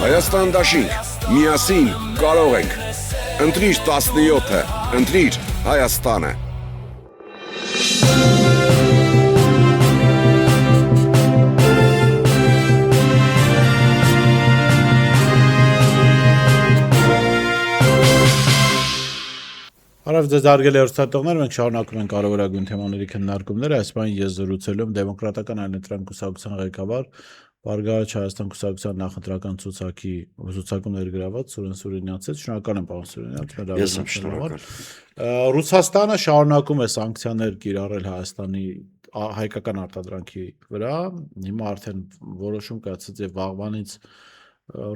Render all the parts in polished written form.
Հայաստան դաշինք, միասին կարող ենք, ընտրիր 17-ը, ընտրիր Հայաստանը։ Հարավ ձեզ արգել հեռուստատողներ, մենք շարունակում ենք կարևորագույն թեմաների քննարկումները, այս բան ես զրուցելու եմ դեմոկրատական այլընտրանք կուսակցության ղեկավար Բարգավաճ Հայաստան կուսակցության նախընտրական ցուցակում ներգրաված Սուրեն Սուրենյանց հետ, շնորհակալ եմ պարոն Սուրենյան, Ես եմ շնորհակալ։ Ռուսաստանը շարունակում է սանկցիաներ կիրառել Հայաստանի հայկական արտադրանքի վրա, հիմա արդեն որոշում կայացած եւ վաղվանից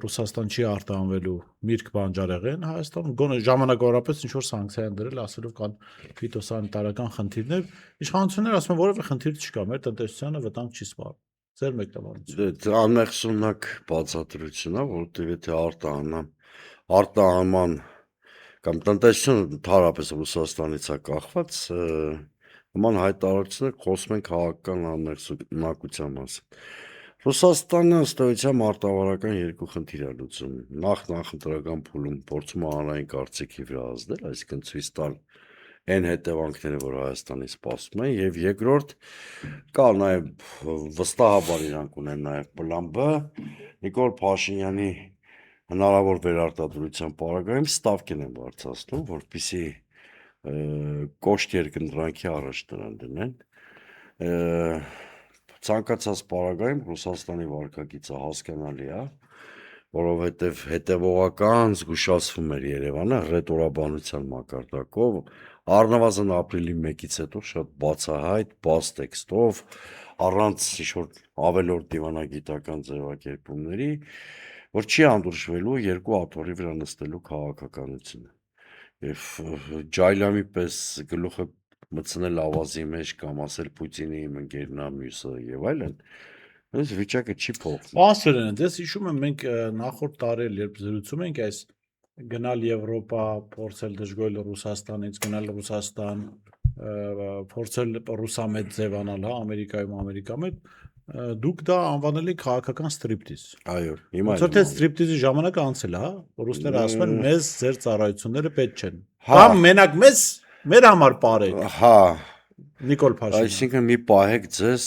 Ռուսաստան չի արտահանվելու միրգ բանջարեղեն Հայաստանում, գոնե ժամանակավորապես ինչ որ սանկցիա են դրել, ասելով կան ֆիտոսանիտարական խնդիրներ, իշխանությունները ասում են որևէ խնդիր չկա, մեր տնտեսությանը վտանգ չի սպառնում։ Ձեր մեկնաբանությունը։ Դա անմեղսունակ բացատրություն է, որովհետև եթե արտահանման կամ տնտեսությունը ընդհանրապես Ռուսաստանից է կախված, նման հայտարարություններ խոսում են քաղաքական անմեղսունակության մասին։ Ռուսաստանը ըստ էության մարտավարական երկու խնդիր է լուծում։ Նախընտրական փուլում փորձում է հանրային կարծիքի վրա ազդել, այսինքն ցույց տալ այն հետևանքները, որ Հայաստանի սպասում են, եւ երկրորդ կա նաեւ վստահաբար իրանք ունեն նաեւ պլան B, Նիկոլ Փաշինյանի հնարավոր վերարտադրության պարագայում ստավքին են բարձրացնում, որպեսզի կոշտ երկընտրանքի առաջ դրան դնեն։ Ցանկացած պարագայում Ռուսաստանի վարկագիծը հասկանալի է, որովհետև հետևողական զգուշացվում էր Երևանը ռետորաբանության մակարդակով, առնվազն ապրիլի 1-ից հետո շատ բացահայտ, բաց տեքստով, առանց ինչ-որ ավելորդ դիվանագիտական ձևակերպումների, որ չի հանդուրժվելու երկու աթոռի վրա նստելու քաղաքականությունը։ Եվ Ջայլամի պես գլուխը մտցնել ավազի մեջ կամ ասել Պուտինի իմ ընկերն է մյուսը եւ այլն, այս վիճակը չի փոխվում։ Պարոն Սուրենյան, ես հիշում եմ մենք նախորդ տարի երբ զրուցում ենք այս գնալ Եվրոպա, փորձել դժգոհել Ռուսաստանից, գնալ Ռուսաստան, փորձել ռուսամետ ձևանալ, հա, Ամերիկայում, դուք դա անվանել եք քաղաքական ստրիպտիզ։ Այո, հիմա ոնց որ թե ստրիպտիզի ժամանակը անցել է, հա, ռուսները ասում են մեզ ձեր ծառայությունները պետք չեն։ Հա։ Կամ մենակ մեր համար պարեք։ Հա, Նիկոլ Փաշինյան։ այսինքն մի պահեք ձեզ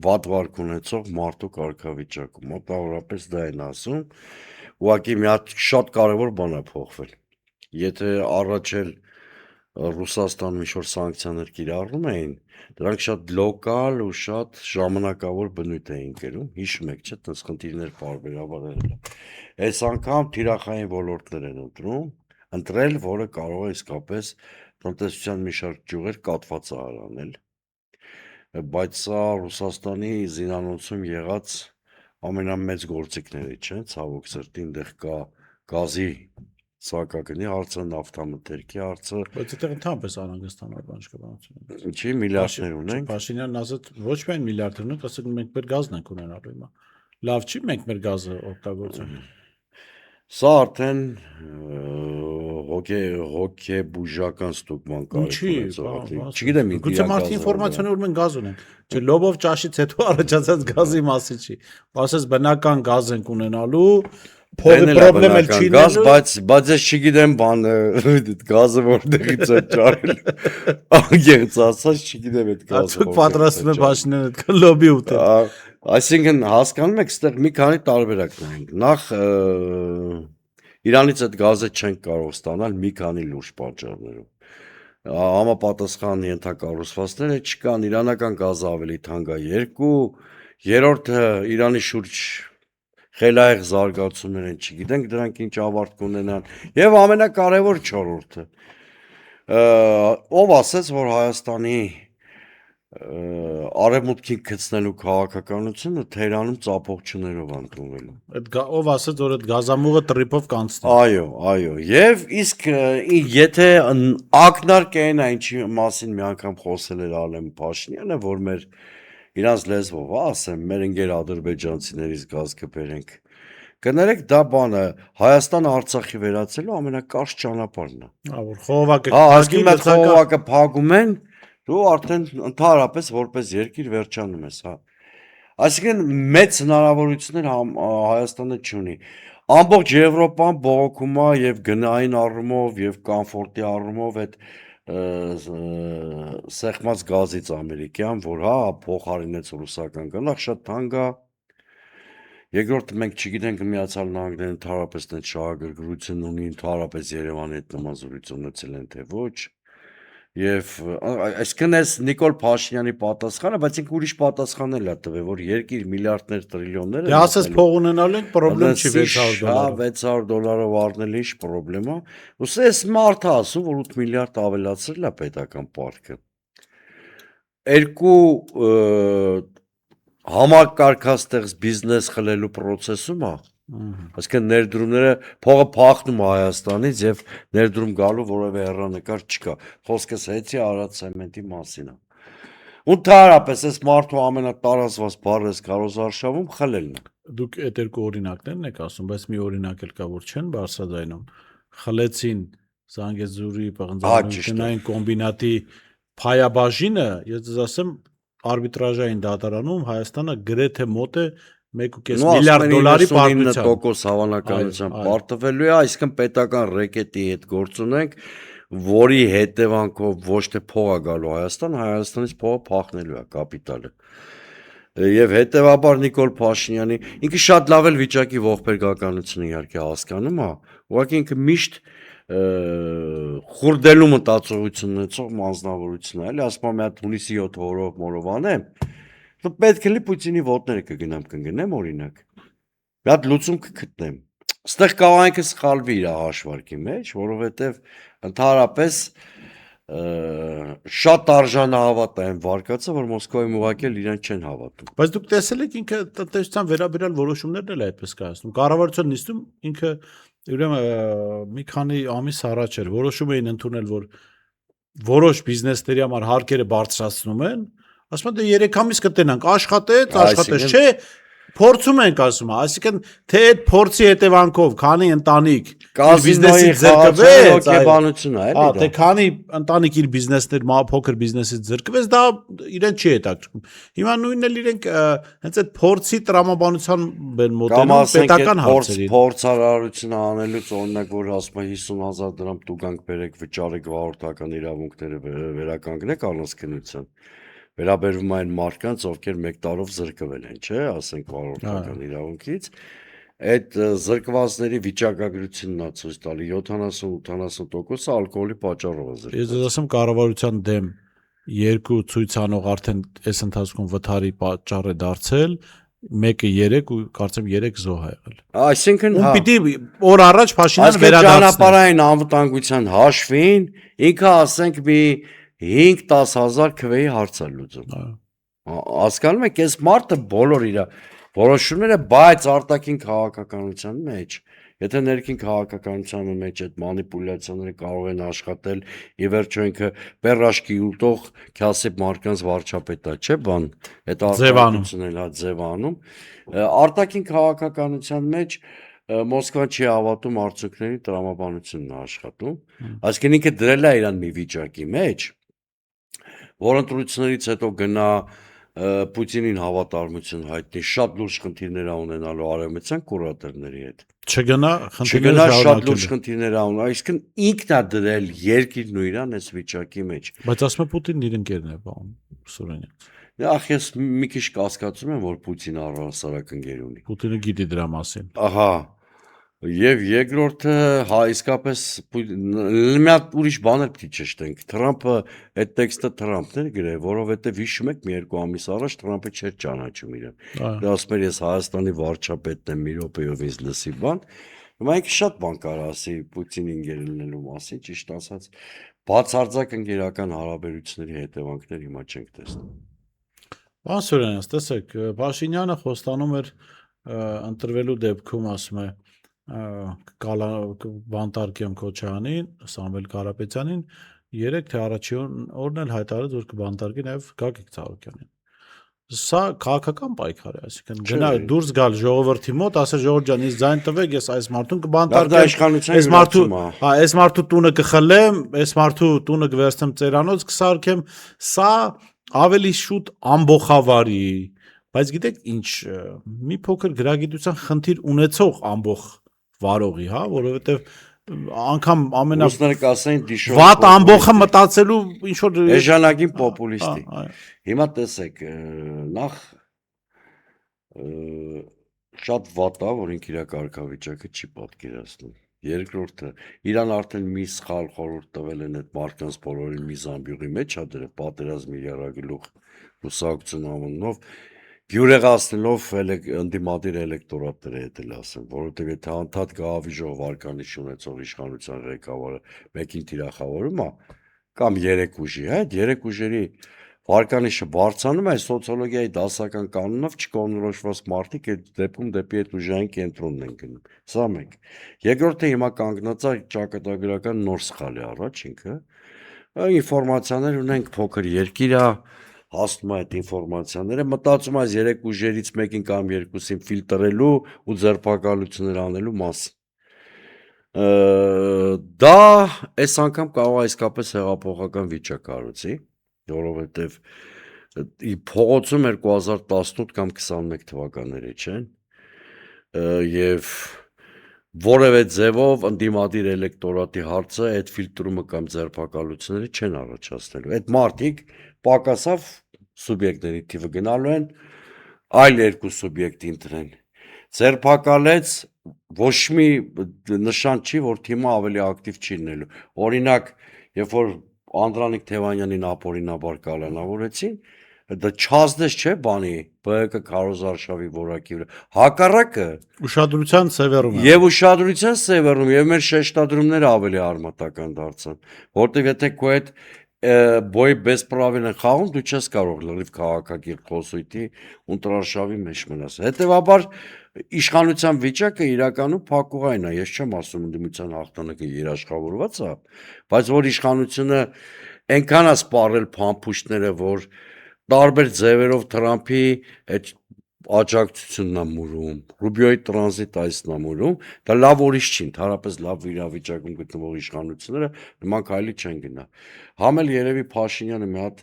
վատ վարք ունեցող մարդու կարգավիճակում, մոտավորապես դա են ասում, ուղղակի մի հատ շատ կարևոր բան է փոխվել։ Եթե առաջ էլ Ռուսաստանում ինչ-որ սանկցիաներ կիրառում էին, դրանք շատ լոկալ ու շատ ժամանակավոր բնույթ էին կրում, հիշում եք, չէ՞, տես խնդիրներ պարբերաբար եղել է։ Այս անգամ թիրախային ոլորտներ են ընտրել, որը կարող է իսկապես տնտեսության մի շարք ճյուղեր կատված արանել, բայց սա Ռուսաստանի զինանոցում եղած ամենամեծ գործիքները չեն, ցավոք սրտի, այնտեղ կա գազի սակագնի հարցը, նավթամթերքի հարցը, Բայց այդտեղ ընդհանրապես անհանգստանալ բան չկա բանություն։ ինչի միլիարդներ ունենք։ Փաշինյանն ասաց ոչ միայն միլիարդներ ունենք, ասաց մենք մեր գազն ենք ունենալու հիմա։ Լավ չի մենք մեր գազը օգտագործենք։ Սա արդեն հոգեբուժական ստուգման կարիք։ Չգիտեմ, գուցե մարդի ինֆորմացիաներ որ մենք գազ ունենք։ Չէ, լոբով ճաշից հետո առաջացած գազի մասի չի։ Ասես բնական գազ ենք ունենալու, փողի խնդրեմ էլ չի լինելու, բայց ես չգիտեմ բան գազը որտեղից է ճարել։ Անգերց ասած չգիտեմ այդ գազը։ Դուք պատրաստվում եք Փաշինյանը այդքան լոբի ուտել։ Այսինքն հասկանում եք, այստեղ մի քանի տարբերակներ են։ Նախ Իրանից այդ գազը չենք կարող ստանալ մի քանի լուրջ պատճառներով։ Համապատասխան ենթակառուցվածքները չկան, իրանական գազը ավելի թանկ է 2, երրորդը Իրանի շուրջ խելահեղ զարգացումներ են, չգիտենք դրանք ինչ ավարտ կունենան, եւ ամենակարևոր չորրորդը ով ասեց, որ Հայաստանի արևմուտքին գցնելու քաղաքականությունը Թեհրանում ծափողջներով ընդունվելու։ Այդ ով ասեց, որ այդ գազամուղը տրիպով կանցնի։ Այո, եւ իսկ եթե ակնարկային ինչի մասին մի անգամ խոսել էր Ալեմ Փաշինյանը, որ մեր իրանց լեզվով, ասեմ, մեր ընկեր ադրբեջանցիներից գազ կբերենք։ Կներեք, դա բանը Հայաստանը Արցախի վերածելու ամենակարճ ճանապարհն է։ Որ խողովակը ասկի մեծ խողովակը փակում են, դու արդեն ընդհանրապես որպես երկիր վերջանում ես, հա։ Այսինքն մեծ հնարավորություններ Հայաստանը չունի։ Ամբողջ Եվրոպան բողոքում է եւ գնային առումով եւ կոմֆորտի առումով այդ սեղմած գազից ամերիկյան, որ հա փոխարինեց ռուսական գնահ շատ թանկ է։ Երկրորդը մենք չգիտենք Միացյալ Նահանգները ընդհանրապես այդ շահագրգռություն ունի, ընդհանրապես Երևանի հետ նման զրույց ունեցել են թե ոչ։ Եվ այսինքն այս Նիկոլ Փաշինյանի պատասխանը, բայց ինքը ուրիշ պատասխան էլ է տվել, որ երկիր միլիարդներ, տրիլիոններ Դե ասես փող ունենալու ենք, պրոբլեմ չի $600. $600 առնել ինչ պրոբլեմ է։ Ոսե այս մարդը ասում, որ 8 միլիարդ ավելացրել է պետական պարտքը։ Երկու համակարգաստեղծ բիզնես խլելու process-ում է։ Այսինքն ներդրումները փողը փախնում է Հայաստանից եւ ներդրում գալու որևէ հեռանկար չկա։ Խոսքս հեծի Արադ ցեմենտի մասին է։ Ընդհանրապես այս մարդու ամենատարածված բառը քարոզարշավում խլելն է։ Դուք այդ երկու օրինակներն եք ասում, բայց մի օրինակ էլ կա, որ չեն բարձրաձայնում։ Խլեցին Զանգեզուրի պղնձանային կոմբինատի փայաբաժինը, ես ձեզ ասեմ, արբիտրաժային դատարանում Հայաստանը գրեթե մոտ է 1.5 միլիարդ դոլարի պարտության 99% հավանականությամբ պարտվելու է, այսինքն պետական ռեկետի հետ գործ ունենք, որի հետևանքով ոչ թե փող է գալու Հայաստան, Հայաստանից փողը փախնելու է կապիտալը։ Եվ հետևաբար Նիկոլ Փաշինյանի ինքը շատ լավ էլ վիճակի ողբերգականությունը իհարկե հասկանում է, ուղղակի ինքը միշտ խուրդելու մտածողություն ունեցող մասնավորություն է, էլի ասում եմ մի հատ հունիսի 7 օրով մորովան է, պետք է լի Պուտինի ոտները կգնամ օրինակ։ Մի հատ լուծում կգտնեմ։ Այստեղ կարող ինքը սխալվի իր հաշվարկի մեջ, որովհետև ընդհանրապես շատ արժանահավատ է այն վարկածը, որ Մոսկվայում ուղղակի իրեն չեն հավատում։ Բայց դուք տեսել եք ինքը տնտեսության վերաբերյալ որոշումներն էլ այդպես կայացնում։ Կառավարության նիստում ինքը ուրեմն մի քանի ամիս առաջ էր որոշում էին ընդունել, որ որոշ բիզնեսների համար հարկերը բարձրացնում են, ասում են դե 3 ամիս կտենանք, աշխատեց, չէ, փորձում ենք ասում, այսինքն թե այդ փորձի հետևանքով քանի ընտանիք բիզնեսից զրկվեց, այլաբանություն է, էլի դա։ Թե քանի ընտանիք իր բիզնեսներ, փոքր բիզնեսից զրկվեց, դա իրեն չի հետաքրքրում։ Հիմա նույնն էլ իրենք հենց այդ փորձի տրամաբանության մոտենում պետական հարցերի։ Փորձարարությունը անելուց օրինակ որ ասում է 50,000 դրամ տուգանք բերեք վճարեք վարորդական իրավունքները վերականգնեք առանցքնության։ Վերաբերվում այն մարդկանց, ովքեր 1 տարով զրկվել են, չէ, ասենք վարորդական իրավունքից, այդ զրկվածների վիճակագրությունն է ցույց տալի 70-80% ալկոհոլի պատճառով է զրկվել։ Ես ասեմ կառավարության դեմ երկու ցույցանող արդեն այս ընթացքում վթարի պատճառ է դարձել, մեկը 3 ու կարծեմ 3 զոհ է եղել։ Այսինքն հա։ Պիտի օր առաջ Փաշինյանը վերադարձնի։ Ճանապարհային անվտանգության հաշվին ինքը ասենք մի 5-10 հազար քվեի հարց է լուծում։ Հասկանում եք, այս մարդը բոլոր իր որոշումները, բայց արտաքին քաղաքականության մեջ, եթե ներքին քաղաքականության մեջ այդ մանիպուլյացիաները կարող են աշխատել, ի վերջո ինքը Պերաշկի ուտող Քյասիպ մարդկանց վարչապետա, չէ, բան, այդ արտաքինությունն էլ հա ձևանում, արտաքին քաղաքականության մեջ Մոսկվան չի հավատում արդյունքների տրամաբանությունն է աշխատում, այսինքն ինքը դրել է իրան մի վիճակի մեջ, որ ընտրություններից հետո գնա Պուտինին հավատարմություն հայտնի, շատ լուրջ խնդիրներ ունենալու արևմտյան կուրատորների հետ։ Չգնա խնդիրները շատ լուրջ խնդիրներ ունենա, այսինքն ինքն է դրել երկիրն ու իրան այս վիճակի մեջ։ Բայց ասում է Պուտինն իր ընկերն է, բան, Սուրենյանը։ Ախ, ես մի քիչ կասկածում եմ, որ Պուտինը առհասարակ ընկեր ունի։ Պուտինը գիտի դրա մասին։ Ահա։ Եվ երկրորդը, հա, իսկապես մի հատ ուրիշ բան էլ պիտի չշտենք։ Թրամփը այդ տեքստը Թրամփն էր գրել, որովհետև հիշում եք, մի 2 ամիս առաջ Թրամփը չէր ճանաչում իրեն։ Դա ասում էր ես Հայաստանի վարչապետն եմ, մի րոպեով ինձ լսի բան։ Հիմա ինքը շատ բան կար ասի Պուտինի ընկեր լինելու մասին, ճիշտ ասած, բացարձակ ընկերական հարաբերությունների հետևանքներ հիմա չենք տեսնում։ Պարոն Սուրենյան, տեսեք, Փաշինյանը խոստանում էր ընտրվելու դեպքում, ասում է, բանտարկեմ Քոչարյանին, Սամվել Կարապետյանին 3 թե առաջին օրն էլ հայտարարեց, որ կբանտարկի նաև Գագիկ Ծառուկյանին։ Սա քաղաքական պայքար է, այսինքն գնա դուրս գալ ժողովրդի մոտ, ասել ժողովուրդ ջան, ինձ ձայն տվեք, ես այս մարդուն կբանտարկեմ, այս մարդու, հա, այս մարդու տունը կխլեմ, այս մարդու տունը կվերցնեմ ծերանոց կսարքեմ, սա ավելի շուտ ամբողավարի, բայց գիտեք ինչ, մի փոքր գրագիտության խնդիր ունեցող ամբող վարողի, հա, որովհետեւ անգամ Ռուսները կասեն դիշո վատ ամբողջը մտածելու ինչ որ էժանագին պոպուլիստի։ այո։ Հիմա տեսեք, նախ շատ վատ է, որ ինք իր կարգավիճակը չի պատկերացնում։ Երկրորդը, իրան արդեն մի սխալ խորհուրդ տվել են այդ մարդկանց բոլորին մի զամբյուղի մեջ, հա դրա պատերազմի երագլուխ լուսակցություն անունով բյուրեղացնելով ընդդիմադիր էլեկտորատները հետել ասեմ, որովհետև եթե անդադ գահավիժող վարկանիշ ունեցող իշխանության ղեկավարը մեկին թիրախավորում է, կամ երեք ուժի, հա, այդ երեք ուժերի վարկանիշը բարձրանում է սոցիոլոգիայի դասական կանոնով չկողմնորոշված մարդիկ այդ դեպքում դեպի այդ ուժային կենտրոնն են գնում։ Սա մեկ։ Երկրորդը հիմա կանգնած է ճակատագրական նոր սխալի առաջ ինքը։ Ինֆորմացիաներ ունենք, փոքր երկիր է, հասնում է այդ ինֆորմացիաները, մտածում այս երեք ուժերից մեկին կամ երկուսին ֆիլտրելու ու ձերբակալություններ անելու մասին։ Դա այս անգամ կարող է իսկապես հեղափոխական վիճակ կառուցի, որովհետև փողոցում 2018 կամ 21 թվականների չեն, եւ որևէ ձևով ընդդիմադիր էլեկտորատի հարցը այդ ֆիլտրումը կամ ձերբակալությունները չեն առաջացնելու։ Այդ մարդիկ պակասավ սուբյեկտների թիվը գնալու են այլ երկու սուբյեկտի ընտրեն։ Ձերբակալեց ոչ մի նշան չի, որ թիմը ավելի ակտիվ չի լինելու։ Օրինակ, երբ որ Անդրանիկ Թևանյանին ապօրինաբար կալանավորեցին, դա չազդեց չէ բանի ԲՀԿ քարոզարշավի որակի վրա։ Հակառակը ուշադրության սևեռում է։ Եվ ուշադրության սևեռում եւ մեր շեշտադրումները ավելի արմատական դարձան, որտեվ եթե քո այդ բոյ բեսպրավին են խաղում, դու չես կարող լրիվ քաղաքակիրթ խոսույթի ունտրարշավի մեջ մնաս։ Հետևաբար իշխանության վիճակը իրականում փակուղային է, ես չեմ ասում ընդդիմության հաղթանակը երաշխավորված է, բայց որ իշխանությունը այնքան է սպառել փամփուշտները, որ տարբեր ձևերով Թրամփի այդ աջակցությունն է մուրում, Ռուբիոյի տրանզիտ այսն է մուրում, դա լավ ուրիշ չի, ընդհանրապես լավ իրավիճակում գտնվող իշխանությունները նման քայլի չեն գնա։ Համ էլ երևի Փաշինյանը մի հատ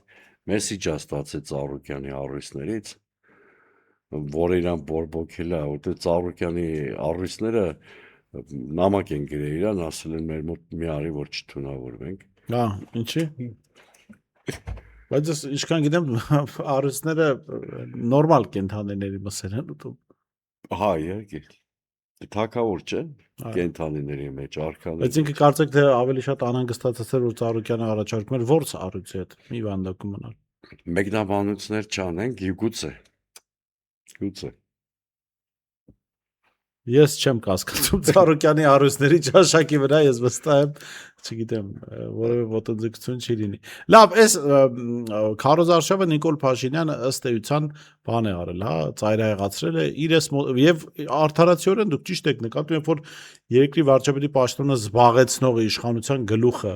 մեսիջ է ստացել Ծառուկյանի առույցներից, որը իրան բորբոքել է, որտեղ Ծառուկյանի առույցները նամակ են գրել իրան, ասել են մեր մոտ մի արի որ չթունավորվենք։ Հա, ինչի։ Բայց ես ինչքան գիտեմ, առույցները նորմալ կենթանիների մսեր են ուտում։ Հա, իհարկե։ Թակավոր չէ կենթանիների մեջ արքաներ։ Բայց ինքը կարծեք թե ավելի շատ անհանգստացած էր, որ Ծառուկյանը առաջարկում էր ո՞րց առույցի հետ մի վանդակում մնալ։ Մեկնաբանություններ չանենք, գուցե։ Ես չեմ կասկածում Ծառուկյանի առույցների ճաշակի վրա, ես վստահ եմ, չգիտեմ, որևէ ոտնձգություն չի լինի։ Լավ, այս քարոզարշավը Նիկոլ Փաշինյանը ըստ էության բան է արել, հա, ծայրահեղացրել է իրես եւ արդարացիորեն դուք ճիշտ եք նկատում, երբ որ երկրի վարչապետի պաշտոնը զբաղեցնող իշխանության գլուխը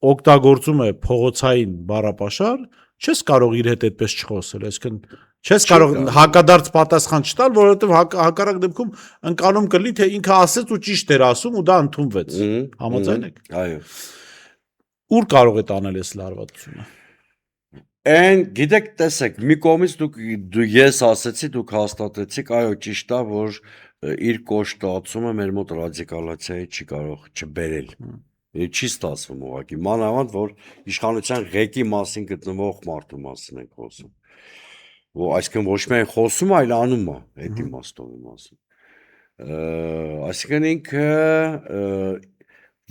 օգտագործում է փողոցային բառապաշար, չես կարող իր հետ այդպես չխոսել, այսինքն չես կարող հակադարձ պատասխան չտալ, որովհետև հակառակ դեպքում ընկալում կլինի, թե ինքը ասեց ու ճիշտ էր ասում ու դա ընդունվեց։ Համաձայն եք։ Այո։ Ուր կարող է տանել այս լարվածությունը։ Այն, գիտեք, տեսեք, մի կողմից դու ես ասեցի, դուք հաստատեցիք, այո, ճիշտ է, որ իր կոշտացումը մեր մոտ ռադիկալացիայի չի կարող չբերել։ Չի ստացվում ուղղակի, մանավանդ որ իշխանության ղեկի մասին գտնվող մարդու մասին ենք խոսում։ Այսինքն ոչ միայն խոսում, այլ անում է այդ իմաստով մասին։ Այսինքն ինքը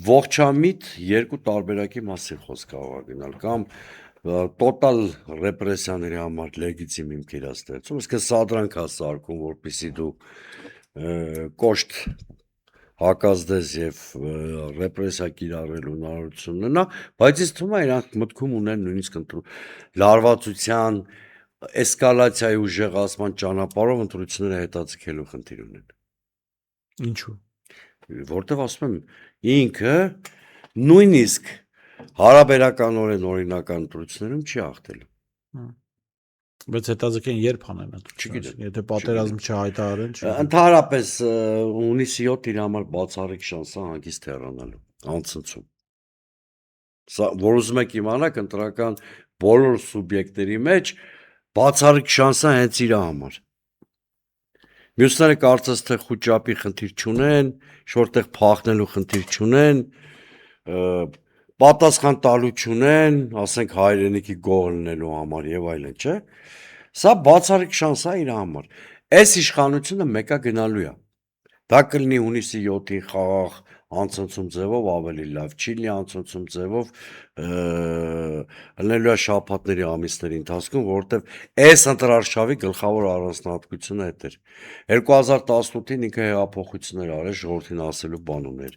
ողջամիտ երկու տարբերակի մասին խոսք կարող է գնալ, կամ տոտալ ռեպրեսիաների համար լեգիտիմ հիմքեր է ստեղծում, իսկ սադրանք է սարքում, որպեսզի դու կոշտ հակազդես եւ ռեպրեսիա կիրառելու հնարավորություն ունենա, բայց ինձ թվում է իրանք մտքում ունեն նույնիսկ լարվածության, էսկալացիայի ուժեղացման ճանապարհով ընտրությունները հետաձգելու խնդիր ունեն։ Ինչու՞։ Որտեվ ասում եմ, ինքը նույնիսկ հարաբերականորեն օրինական ընտրություններում չի հաղթելու։ Բայց հետաձգեն երբ անեն ընտրությունները։ Եթե պատերազմ չհայտարարեն, ընդհանրապես հունիսի 7 իր համար բացառիկ շանս է հանգիստ հեռանալու անցնցում։ Սա որ ուզում եք իմանալ ընտրական բոլոր սուբյեկտների մեջ բացառիկ շանս է հենց իր համար։ Մյուսները կարծես թե խոճապի խնդիր չունեն, շորտեղ փախնելու խնդիր չունեն, պատասխան տալու չունեն, ասենք հայրենիքի գող լինելու համար եւ այլն, չէ՞։ Սա բացառիկ շանս է իր համար։ Այս իշխանությունը մեկա գնալու է։ Դա կլինի հունիսի 7-ին խաղաղ անցնցում ձևով ավելի լավ, չի լինի անցնցում ձևով լնելու է շաբաթների ամիսների ընթացքում, որովհետև այս ընտրարշավի գլխավոր առանձնահատկությունը այդ էր։ 2018-ին ինքը հեղափոխություններ արել, ժողովրդին ասելու բան ուներ։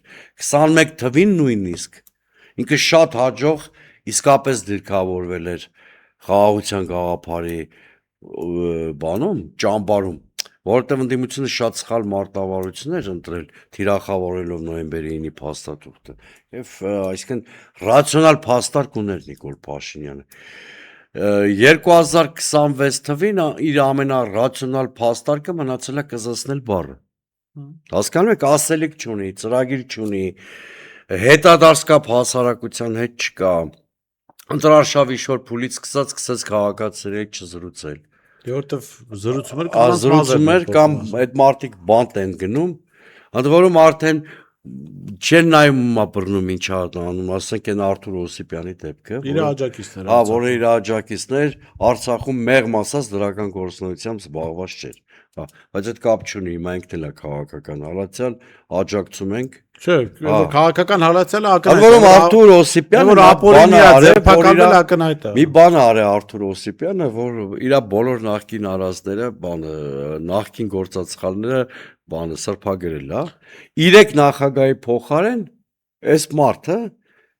21 թվին նույնիսկ ինքը շատ հաջող իսկապես դիրքավորվել էր խաղաղության գաղափարի ճամբարում, որովհետև ընդդիմությունը շատ սխալ մարտավարություններ ընտրել, թիրախավորելով նոյեմբերի 9-ի փաստաթուղթը, եւ այսինքն ռացիոնալ փաստարկ ուներ Նիկոլ Փաշինյանը։ 2026 թվին իր ամենառացիոնալ փաստարկը մնացել է կզացնել բառը։ Հասկանում եք, ասելիք չունի, ծրագիր չունի, հետադարձ կապ հասարակության հետ չկա։ Ընտրարշավի շոր փուլից սկսած քաղաքացիների հետ չզրուցել։ Որտեվ զրուցումներ Զրուցումներ կամ այդ մարդիկ բանտ են գնում, ընդ որում արդեն չեն նայում ապրնում ինչ անում, ասենք այն Արթուր Օսիպյանի դեպքը, իր աջակիցները, հա, որը իր աջակիցներ Արցախում մեղմ ասած դրական գործունեությամբ զբաղված չէր, հա, բայց այդ կապ չունի, հիմա ինքն էլ է քաղաքական հալածյալ, աջակցում ենք։ Չէ, քաղաքական հալածյալը ակնհայտ է։ Որում Արթուր Օսիպյանը մի բան արի Արթուր Օսիպյանը, որ իր բոլոր նախկին արածները, նախկին գործած սխալները, սրբագրել է։ 3 նախագահի փոխարեն այս մարդը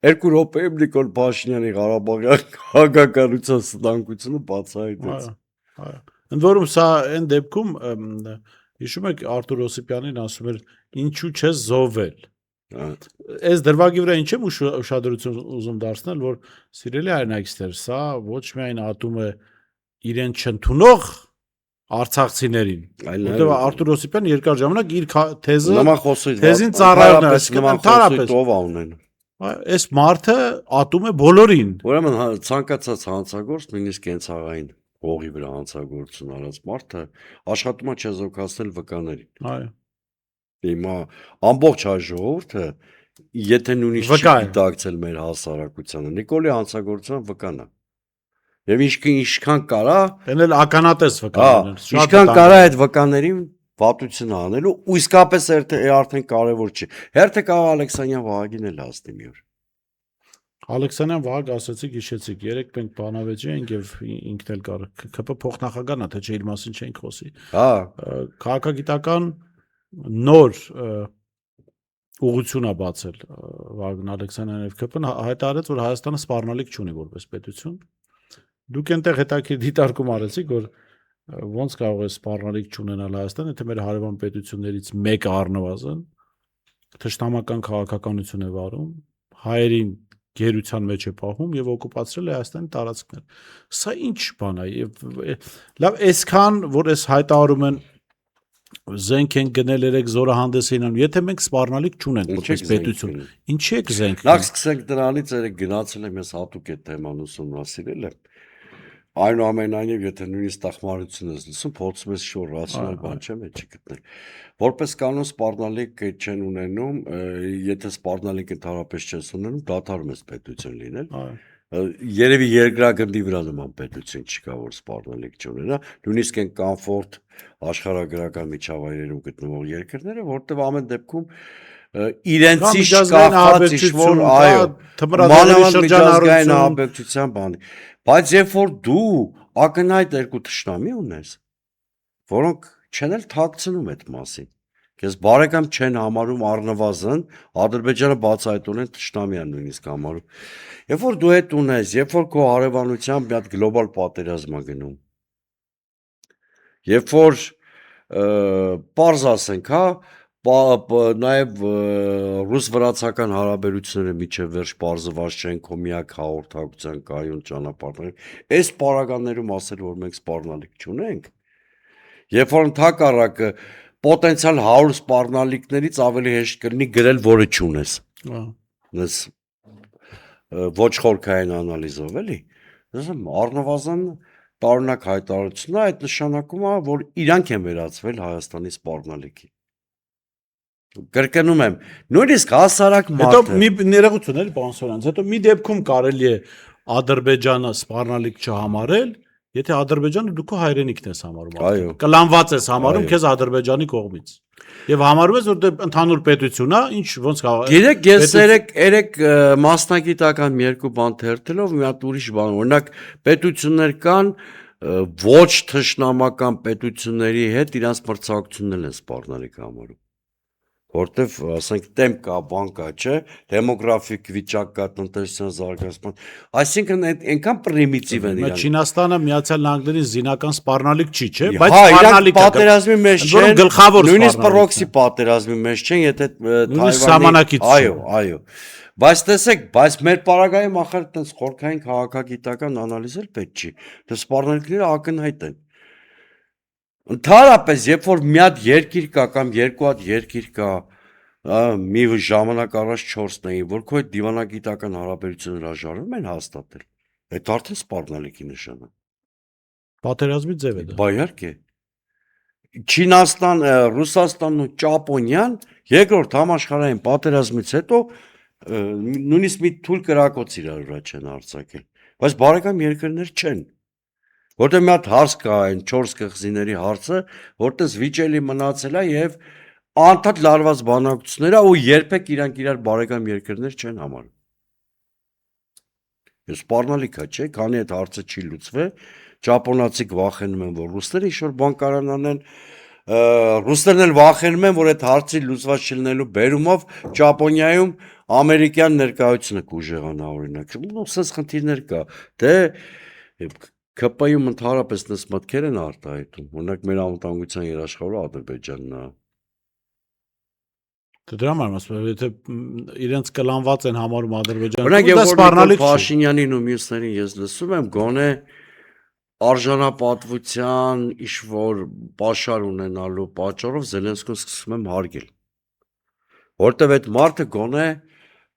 2 րոպեում Նիկոլ Փաշինյանի Ղարաբաղյան քաղաքականության ստանկությունը բացահայտեց։ Ընդ որում սա այն դեպքում հիշում եք Արթուր Օսիպյանին ասում էր ինչու չես զոհվել։ Այս դրվագի վրա ինչ եմ ուշադրություն ուզում դարձնել, որ սիրելի հայրենակիցներ, սա ոչ միայն ատում է իրեն չընդունող արցախցիներին, որտեղ Արթուր Օսիպյանը երկար ժամանակ իր թեզին ծառայողն է, ընդհանրապես ով ունեն։ Այս մարդը ատում է բոլորին։ Ուրեմն ցանկացած հանցագործ, նույնիսկ կենցաղային հողի վրա հանցագործություն արած մարդը աշխատում է չեզոքացնել վկաներին։ Այո։ Հիմա ամբողջ հայ ժողովուրդը, եթե նույնիսկ չի դիտակցել մեր հասարակությանը, Նիկոլի հանցագործության վկան է։ Եվ ինչքան կարա, այն էլ ականատես վկաներ։ Ինչքան կարա այդ վկաներին վատություն անելու, ու իսկապես արդեն կարևոր չի։ Հերթը կարող Ալեքսանյան Վահագին էլ հասնի մի օր։ Ալեքսանյան Վահագ ասացիք, հիշեցիք, երեք մենք բանավեճի ենք եւ ինքն էլ կար։ ԿՊ փոխնախագահն է, թե չէ իր մասին չենք խոսի։ Հա։ Քաղաքագիտական նոր ուղղություն է բացել Վագն Ալեքսանյան եւ ԿՊ-ն հայտարարեց, որ Հայաստանը սպառնալիք չունի որպես պետություն։ Դուք այնտեղ հետաքրքիր դիտարկում արեցիք, որ ոնց կարող է սպառնալիք չունենալ Հայաստանը, եթե մեր հարևան պետություններից մեկը առնվազն թշնամական քաղաքականություն է վարում, հայերին գերության մեջ է պահում եւ օկուպացրել է Հայաստանի տարածքներ։ Սա ինչ բան է եւ լավ, այսքան որ այս հայտարարում են զենք են գնել երեք զորահանդես էին, եթե մենք սպառնալիք չունենք որպես պետություն, ինչի է զենք։ Նախ սկսենք դրանից, երեք գնացել եմ ես հատուկ այդ թեման ուսումնասիրել եմ։ Այնուամենայնիվ, եթե նույնիսկ տախմարություն ես լսում, փորձում ես շոր ռացիոնալ բան չեմ էջի գտնել։ Որպես կանոն սպառնալիք չեն ունենում, եթե սպառնալիք ընդհանրապես չես ունենում, դադարում ես պետություն լինել։ Երևի երկրագնդի վրա նման պետություն չկա, որ սպառնալիք չունենա, նույնիսկ այն կոմֆորտ աշխարհագրական միջավայրերում գտնվող երկրները, որտեղ ամեն դեպքում իրենցից կախված ինչ-որ, այո, մանավանդ միջազգային ահաբեկչության բանի, բայց երբ որ դու ակնհայտ երկու թշնամի ունես, որոնք չեն էլ թաքցնում այդ մասին, քեզ բարեկամ չեն համարում առնվազն, Ադրբեջանը բացահայտորեն թշնամի է նույնիսկ համարում, երբ որ դու հետ ունես, երբ որ քո հարևանությամբ մի հատ գլոբալ պատերազմ է գնում, երբ որ պարզ ասենք, հա, նաև ռուս-վրացական հարաբերությունները միջև վերջ պարզված չեն, քո միակ հաղորդակցության կայուն ճանապարհները, այս պարագաներում ասել, որ մենք սպառնալիք չունենք, երբ որ ընդհակառակը պոտենցիալ 100 սպառնալիքներից ավելի հեշտ կլինի գրել, որը չունես։ Այս ոչ խորքային անալիզով էլի։ Ասեմ, առնվազն տարօրինակ հայտարարություն է, այդ նշանակում է, որ իրանք են վերածվել Հայաստանի սպառնալիքի։ Կրկնում եմ, նույնիսկ հասարակ Հետո մարդը մի ներողություն էլի պարոն Սորյանց, հետո մի դեպքում կարելի է Ադրբեջանը սպառնալիք չհամարել, եթե Ադրբեջանը դու քո հայրենիքն ես համարում, Այո։ կլանված ես համարում Այո։ քեզ Ադրբեջանի կողմից։ Եվ համարում ես, որ դե ընդհանուր պետություն է, ինչ ոնց կարող Գիտեք, ես երեք մասնագիտական մի երկու բան թերթելով մի հատ ուրիշ բան, օրինակ պետություններ կան, ոչ թշնամական պետությունների հետ իրանց մրցակցություններն են սպառնալիք համարում։ Որտեվ, ասենք, տեմպ կա, բան կա, չէ, դեմոգրաֆիկ վիճակ կա, տնտեսության զարգացման, այսինքն այնքան պրիմիտիվ են իրանք։ Չինաստանը Միացյալ Նահանգներին զինական սպառնալիք չի, չէ, Բայց սպառնալիք պատերազմի մեջ չեն, գլխավոր նույնիսկ պրոքսի պատերազմի մեջ չեն, եթե Սահմանակից այո։ Բայց տեսեք, բայց մեր պարագայում ախր այդպես խորքային քաղաքագիտական անալիզ էլ պետք չի։ Դե սպառնալիքները ակնհայտ են։ Ընդհանրապես, երբ որ մի հատ երկիր կա կամ երկու հատ երկիր կա, մի ժամանակ առաջ 4-ն էին, որ քո այդ դիվանագիտական հարաբերությունները հրաժարվում են հաստատել, այդ արդեն սպառնալիքի նշան է։ Պատերազմի ձև է դա։ Բա իհարկե։ Չինաստան, Ռուսաստանն ու Ճապոնիան երկրորդ համաշխարհային պատերազմից հետո նույնիսկ մի թույլ կրակոց իրար վրա չեն արձակել, բայց բարեկամ երկրներ չեն։ Որտեղ մի հատ հարց կա այն 4 կղզիների հարցը, որտեղ վիճելի մնացել է եւ անդադ լարված բանակցությունները ու երբեք իրանք իրար բարեկամ երկրներ չեն համարում։ Ես սպառնալիք է, չէ, քանի այդ հարցը չի լուծվել, ճապոնացիք վախենում են, որ ռուսները ինչ-որ բան կարան անեն, ռուսներն էլ վախենում են, որ այդ հարցի լուծված չլինելու բերումով Ճապոնիայում ամերիկյան ներկայությունը կուժեղանա օրինակ։ Սենց խնդիրներ կա։ Դե ԿՊ-ում ընդհանրապես նս մտքեր են արտահայտում, օրինակ մեր անվտանգության երաշխավորը Ադրբեջանն է։ Դրա համար ասում եմ, եթե իրենց կլանված են համարում Ադրբեջանը, օրինակ դա սպառնալիք չի։ Փաշինյանին ու մյուսներին ես լսում եմ, գոնե արժանապատվության ինչ-որ պաշար ունենալու պատճառով Զելենսկուն սկսում եմ հարգել։ Որտեվ այդ մարդը գոնե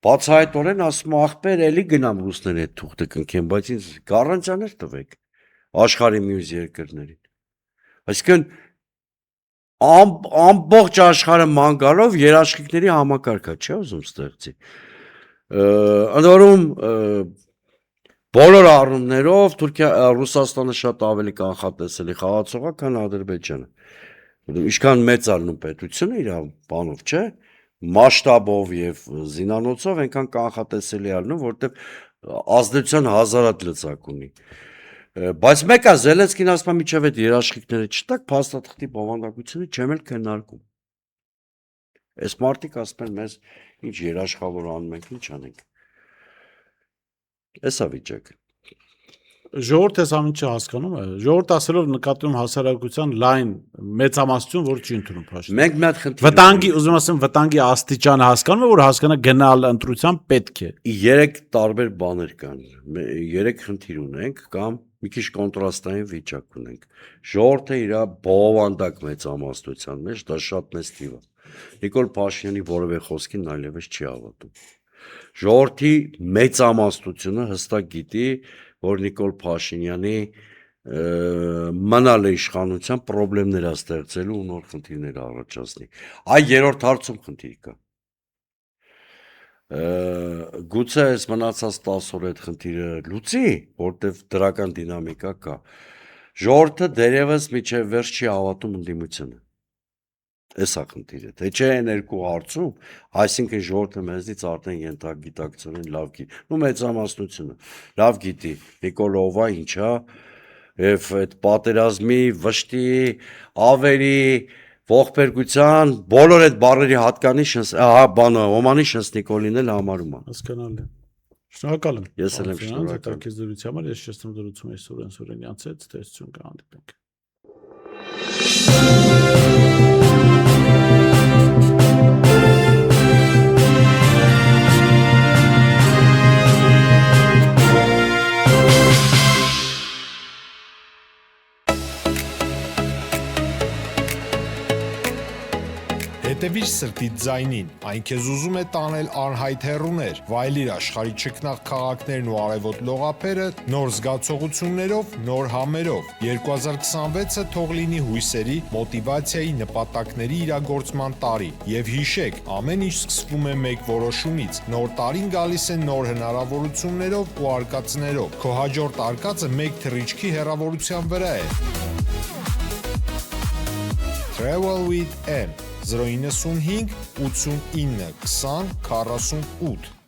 բացահայտորեն ասում է ախպեր էլի գնամ ռուսների հետ թուղթը կնքեմ, բայց ինձ գառանտիաներ տվեք աշխարհի մյուս երկրներին։ Այսինքն ամբողջ աշխարհը ման գալով երաշխիքների համակարգ է, չէ՞ ուզում ստեղծի։ Ընդ որում բոլոր առումներով Ռուսաստանը շատ ավելի կանխատեսելի խաղացող է, քան Ադրբեջանը։ Ինչքան մեծ ալնում պետությունը իր բանով, չէ՞, մասշտաբով եւ զինանոցով այնքան կանխատեսելի ալնում, որտեվ ազդեցության հազարատ լծակ ունի։ Բայց մեկը Զելենսկին ասում է միջև այդ երաշխիքները չտակ, փաստաթղթի բովանդակությունը չեմ էլ քննարկում։ Այս մարդիկ ասում են մեզ ինչ երաշխավոր անում ենք, ինչ անենք։ Էսա վիճակը։ Ժողովուրդը այս ամենը հասկանում է։ Ժողովուրդը ասելով նկատում հասարակության լայն մեծամասնություն, որ չի ընդունում Փաշինյանին։ Մենք մի հատ խնդիր Վտանգի, ուզում ասեմ, վտանգի աստիճանը հասկանում է, որ հասկանա գնալ ընտրության պետք է։ 3 տարբեր բաներ կան։ 3 խնդիր ունենք կամ մի քիչ կոնտրաստային վիճակ ունենք։ Ժողովուրդը իր բովանդակ մեծամասնության մեջ դա շատ մեծ թիվ է։ Նիկոլ Փաշինյանի որևէ խոսքին այլևս չի հավատում։ Ժողովրդի մեծամասնությունը հստակ գիտի, որ Նիկոլ Փաշինյանի մնալ իշխանության խնդիրներ է ստեղծելու ու նոր խնդիրներ առաջացնի։ Այ երրորդ հարցում խնդիր կա։ Գուցե այս մնացած 10 օր այդ խնդիրը լուծի, որտեվ դրական դինամիկա կա։ Ժողովուրդը դերևս միջև վերջ չի հավատում ընդդիմությանը։ Էսա խնդիրը, թե չէ այն երկու հարցում, այսինքն ժողովուրդը մեզնից արդեն ենթագիտակցորեն լավ գիտի, ու մեծամասնությունը լավ գիտի Նիկոլովա ինչա, եւ այդ պատերազմի վշտի, ավերի, ողբերգության բոլոր այդ բառերի հատկանիշը, բանը Օմանիշը Նիկոլին էլ համարում է։ Հասկանալի։ Շնորհակալ եմ։ Ես էլ եմ շնորհակալ։ Հետաքրքիր զրույցի համար ես շեշտում դրություն այս Սուրեն Սուրենյանց հետ, տեսություն կհանդիպենք։ Հետևիր սրտիդ ձայնին, այն քեզ ուզում է տանել անհայտ հեռուներ, վայելիր աշխարհի ճկնաղ քաղաքներն ու արևոտ լողափերը նոր զգացողություններով, նոր համերով։ 2026-ը թող լինի հույսերի, մոտիվացիայի, նպատակների իրագործման տարի։ Եվ հիշեք, ամեն ինչ սկսվում է մեկ որոշումից։ Նոր տարին գալիս է նոր հնարավորություններով ու արկածներով։ Քո հաջորդ արկածը մեկ թռիչքի հեռավորության վրա է։ Travel with M 095 89 20 48